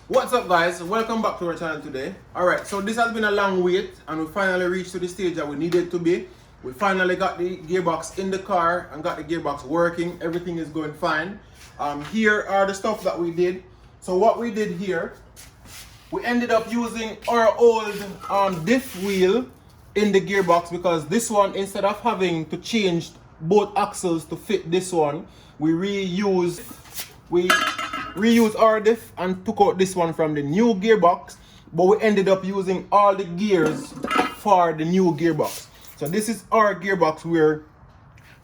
What's up guys, welcome back to our channel today. Alright, so this has been a long wait and we finally reached to the stage that we needed to be. We finally got the gearbox in the car and got the gearbox working. Everything is going fine. Here are the stuff that we did. So what we did here, we ended up using our old diff wheel in the gearbox, because this one, instead of having to change both axles to fit this one, we reused our diff and took out this one from the new gearbox, but we ended up using all the gears for the new gearbox. So this is our gearbox where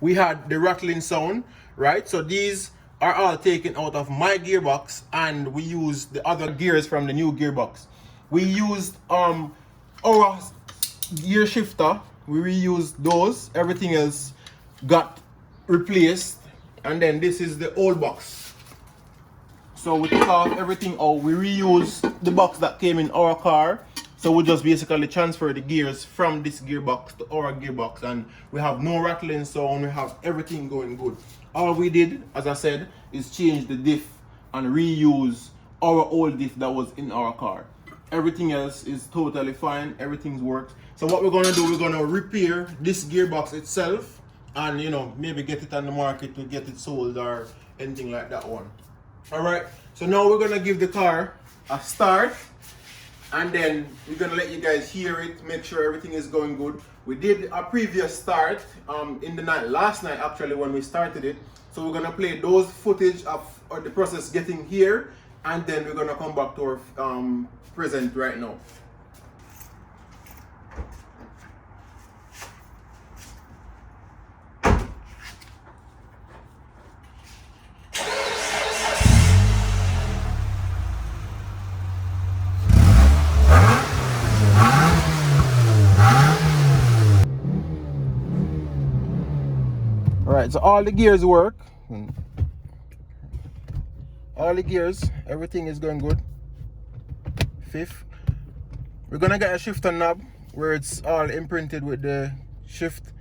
we had the rattling sound, right? So these are all taken out of my gearbox and we used the other gears from the new gearbox. We used our gear shifter, we reused those, everything else got replaced, and then this is the old box. So we took off everything out, we reused the box that came in our car, so we just basically transfer the gears from this gearbox to our gearbox, and we have no rattling sound, we have everything going good. All we did, as I said, is change the diff and reuse our old diff that was in our car. Everything else is totally fine, everything works. So what we're gonna do, we're gonna repair this gearbox itself and maybe get it on the market to get it sold or anything like that one. Alright, so now we're gonna give the car a start and then we're gonna let you guys hear it, make sure everything is going good. We did a previous start in the night, last night actually, when we started it. So we're gonna play those footage of the process getting here, and then we're gonna come back to our present right now. Alright, so all the gears work. All the gears, everything is going good. Fifth, we're gonna get a shifter knob where it's all imprinted with the shift.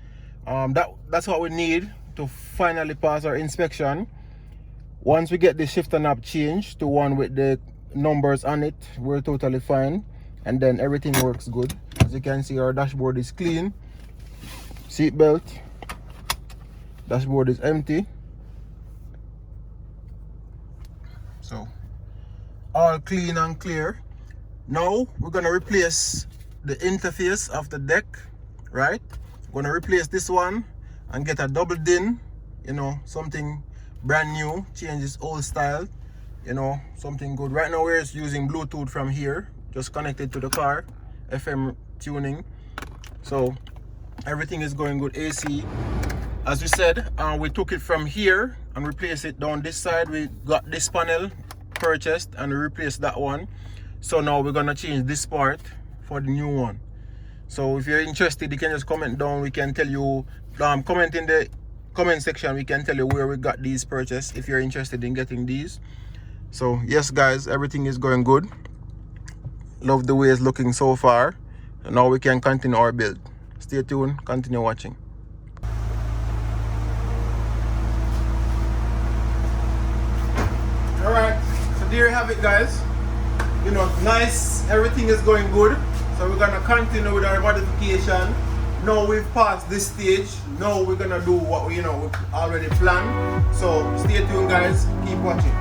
That's what we need to finally pass our inspection. Once we get the shifter knob changed to one with the numbers on it, we're totally fine, and then everything works good. As you can see, our dashboard is clean. Seat belt. Dashboard is empty. So all clean and clear. Now we're gonna replace the interface of the deck, right? We're gonna replace this one and get a double din, something brand new, change this old style, something good. Right now we're just using Bluetooth from here, just connected to the car, FM tuning. So everything is going good. AC, as we said, we took it from here and replaced it down this side. We got this panel purchased and we replaced that one. So now we're gonna change this part for the new one. So if you're interested, you can just comment down. We can tell you, comment in the comment section, we can tell you where we got these purchased if you're interested in getting these. So yes guys, everything is going good. Love the way it's looking so far. And now we can continue our build. Stay tuned, continue watching. Alright, so there you have it guys. Nice, everything is going good. So we're gonna continue with our modification. Now we've passed this stage. Now we're gonna do what we already planned. So stay tuned guys, keep watching.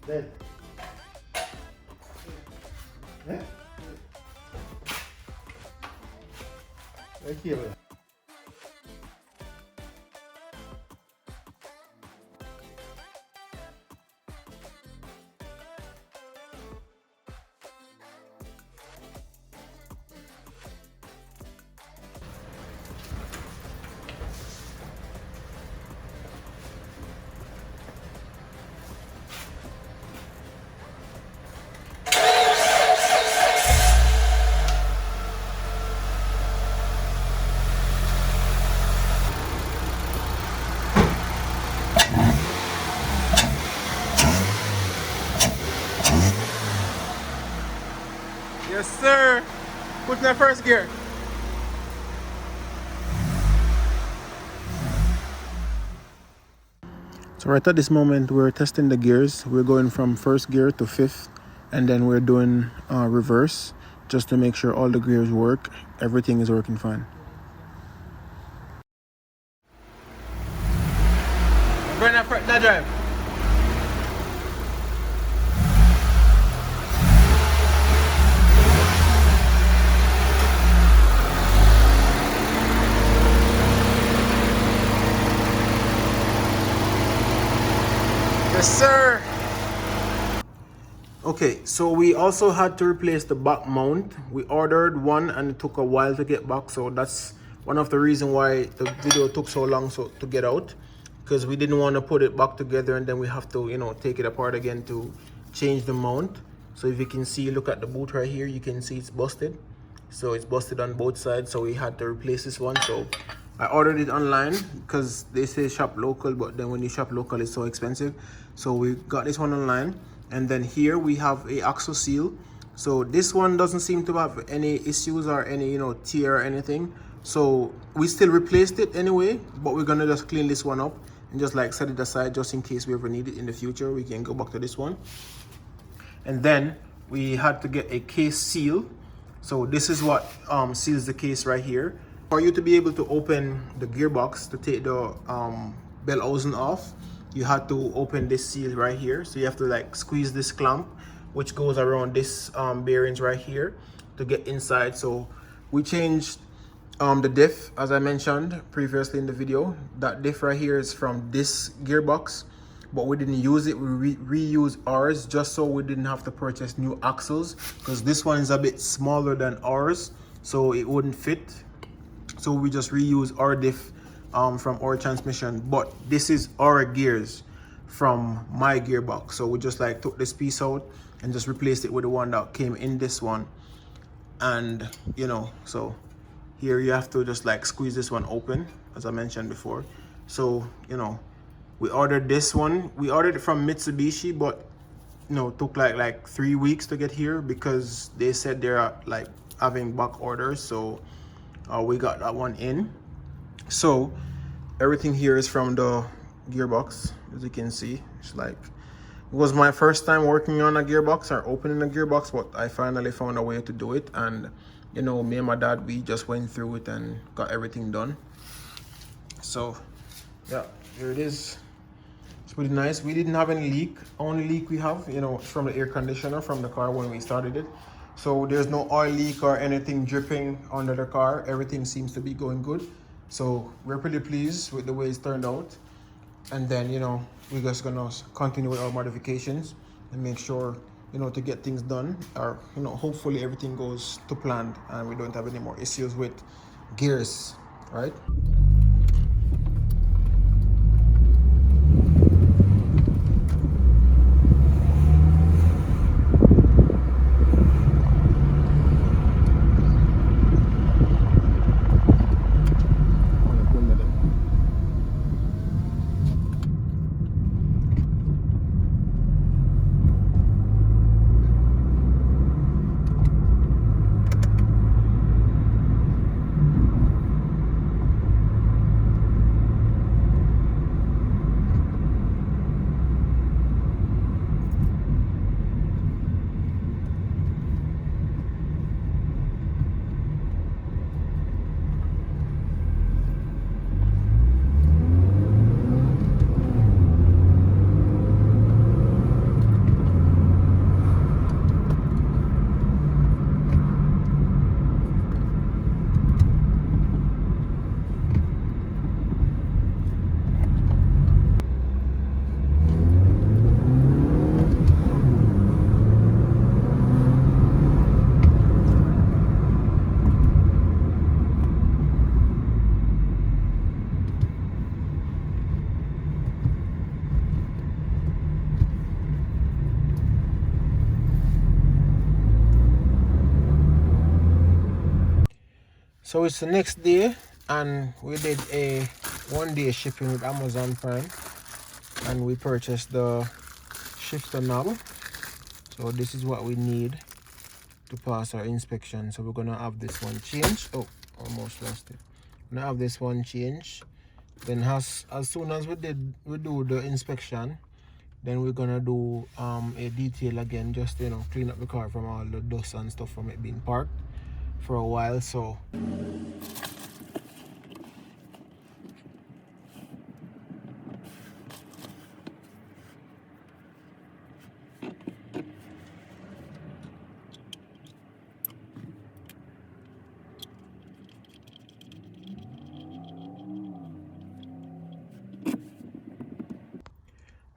Dead. Yeah? Right here. Yes, sir. Put in the first gear. So right at this moment, we're testing the gears. We're going from first gear to fifth, and then we're doing reverse, just to make sure all the gears work. Everything is working fine. Burn that drive. Yes, sir. Okay, so we also had to replace the back mount. We ordered one and it took a while to get back, so that's one of the reasons why the video took so long to get out, because we didn't want to put it back together and then we have to, you know, take it apart again to change the mount. So if you can see, look at the boot right here, you can see it's busted. So it's busted on both sides, so we had to replace this one. So I ordered it online because they say shop local, but then when you shop local it's so expensive. So we got this one online. And then here we have a axle seal. So this one doesn't seem to have any issues or any, you know, tear or anything. So we still replaced it anyway, but we're gonna just clean this one up and just like set it aside just in case we ever need it in the future. We can go back to this one. And then we had to get a case seal. So this is what seals the case right here. For you to be able to open the gearbox to take the bell housing off, you had to open this seal right here. So you have to like squeeze this clamp, which goes around this bearings right here to get inside. So we changed the diff, as I mentioned previously in the video. That diff right here is from this gearbox, but we didn't use it. We reuse ours just so we didn't have to purchase new axles, because this one is a bit smaller than ours, so it wouldn't fit. So we just reuse our diff from our transmission, but this is our gears from my gearbox. So we just like took this piece out and just replaced it with the one that came in this one. And you know, so here you have to just like squeeze this one open, as I mentioned before. So you know, we ordered this one. We ordered it from Mitsubishi, but you know, took like 3 weeks to get here because they said they're like having back orders. So we got that one in. So everything here is from the gearbox, as you can see. It's like, it was my first time working on a gearbox or opening a gearbox, but I finally found a way to do it. And you know, me and my dad, we just went through it and got everything done. So yeah, here it is. It's pretty nice. We didn't have any leak. Only leak we have, you know, from the air conditioner from the car when we started it. So there's no oil leak or anything dripping under the car. Everything seems to be going good. So we're pretty pleased with the way it's turned out. And then, you know, we're just gonna continue with our modifications and make sure, you know, to get things done, or, you know, hopefully everything goes to plan and we don't have any more issues with gears, right? So it's the next day, and we did a 1-day shipping with Amazon Prime, and we purchased the shifter knob. So this is what we need to pass our inspection. So we're gonna have this one changed. Oh, almost lost it. We're gonna have this one changed. Then as soon as we do the inspection, then we're gonna do a detail again, just clean up the car from all the dust and stuff from it being parked for a while. So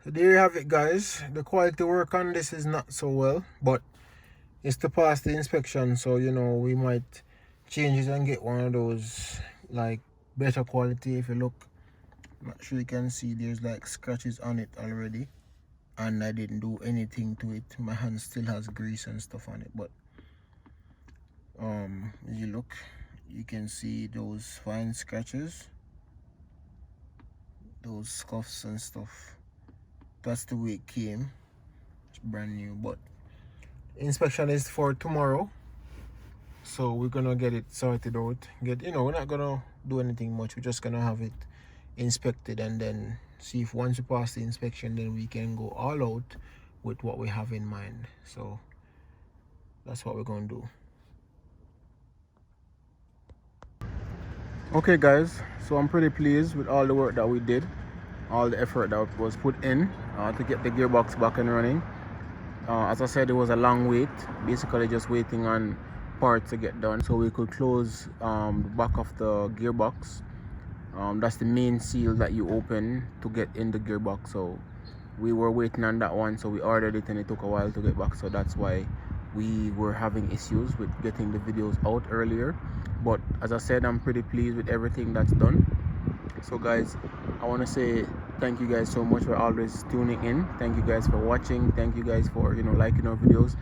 there you have it, guys. The quality work on this is not so well, but it's to pass the inspection, so we might change it and get one of those like better quality. If you look, I'm not sure you can see, there's like scratches on it already, and I didn't do anything to it. My hand still has grease and stuff on it, but if you look, you can see those fine scratches, those scuffs and stuff. That's the way it came. It's brand new, but inspection is for tomorrow, so we're gonna get it sorted out. We're not gonna do anything much. We're just gonna have it inspected, and then see if once we pass the inspection, then we can go all out with what we have in mind. So that's what we're gonna do. Okay, guys, so I'm pretty pleased with all the work that we did, all the effort that was put in to get the gearbox back and running. As I said, it was a long wait, basically just waiting on parts to get done so we could close the back of the gearbox. That's the main seal that you open to get in the gearbox. So we were waiting on that one, so we ordered it and it took a while to get back. So that's why we were having issues with getting the videos out earlier. But as I said, I'm pretty pleased with everything that's done. So guys, I want to say thank you guys so much for always tuning in. Thank you guys for watching. Thank you guys for liking our videos.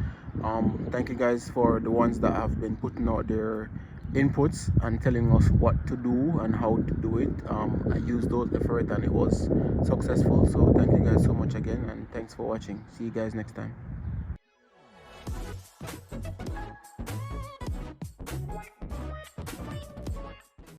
Thank you guys for the ones that have been putting out their inputs and telling us what to do and how to do it. I used those efforts and it was successful. So thank you guys so much again, and thanks for watching. See you guys next time.